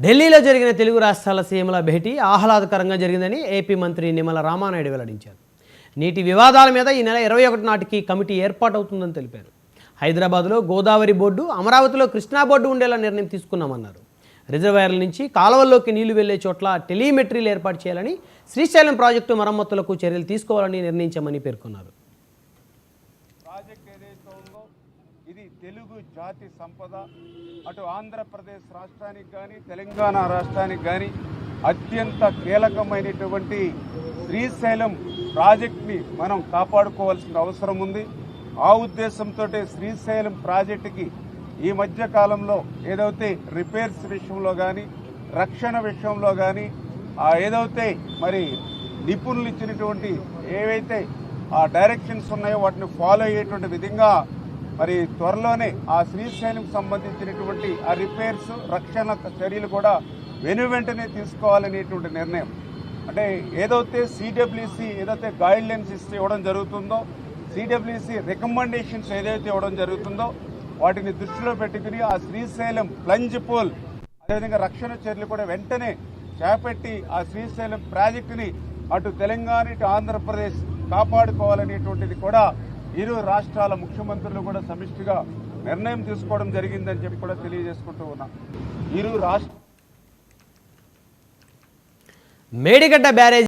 ఢిల్లీలో జరిగిన తెలుగు రాష్ట్రాల సీఎంల భేటీ ఆహ్లాదకరంగా జరిగిందని ఏపీ మంత్రి నిమ్మల రామానాయుడు వెల్లడించారు. నీటి వివాదాల మీద ఈ నెల 21 నాటికి కమిటీ ఏర్పాటవుతుందని తెలిపారు. హైదరాబాద్లో గోదావరి బోర్డు, అమరావతిలో కృష్ణా బోర్డు ఉండేలా నిర్ణయం తీసుకున్నామన్నారు. రిజర్వాయర్ల నుంచి కాలువల్లోకి నీళ్లు వెళ్లే చోట్ల టెలిమెట్రీలు ఏర్పాటు చేయాలని, శ్రీశైలం ప్రాజెక్టు మరమ్మతులకు చర్యలు తీసుకోవాలని నిర్ణయించామని పేర్కొన్నారు. ఇది తెలుగు జాతి సంపద. అటు ఆంధ్రప్రదేశ్ రాష్ట్రానికి కానీ తెలంగాణ రాష్ట్రానికి కానీ అత్యంత కీలకమైనటువంటి శ్రీశైలం ప్రాజెక్ట్ని మనం కాపాడుకోవాల్సిన అవసరం ఉంది. ఆ ఉద్దేశంతో శ్రీశైలం ప్రాజెక్టుకి ఈ మధ్య కాలంలో ఏదైతే రిపేర్స్ విషయంలో కానీ రక్షణ విషయంలో కానీ ఏదైతే మరి నిపుణులు ఇచ్చినటువంటి ఏవైతే ఆ డైరెక్షన్స్ ఉన్నాయో వాటిని ఫాలో అయ్యేటువంటి విధంగా మరి త్వరలోనే ఆ శ్రీశైలం సంబంధించినటువంటి ఆ రిపేర్స్ రక్షణ చర్యలు కూడా వెనువెంటనే తీసుకోవాలనేటువంటి నిర్ణయం. అంటే ఏదైతే సిడబ్ల్యూసి ఏదైతే గైడ్ లైన్స్ ఇవ్వడం జరుగుతుందో, సిడబ్ల్యూసి రికమెండేషన్స్ ఏదైతే ఇవ్వడం జరుగుతుందో వాటిని దృష్టిలో పెట్టుకుని ఆ శ్రీశైలం ప్లంజ్ పూల్ అదేవిధంగా రక్షణ చర్యలు కూడా వెంటనే చేపట్టి ఆ శ్రీశైలం ప్రాజెక్టుని అటు తెలంగాణ ఇటు ఆంధ్రప్రదేశ్ కాపాడుకోవాలనేటువంటిది కూడా ఇరు రాష్ట్రాల ముఖ్యమంత్రులు కూడా సమిష్టిగా నిర్ణయం తీసుకోవడం జరిగిందని చెప్పి కూడా తెలియజేసుకుంటూ ఉన్నాం. ఇరు రాష్ట్ర మేడిగడ్డ బ్యారేజ్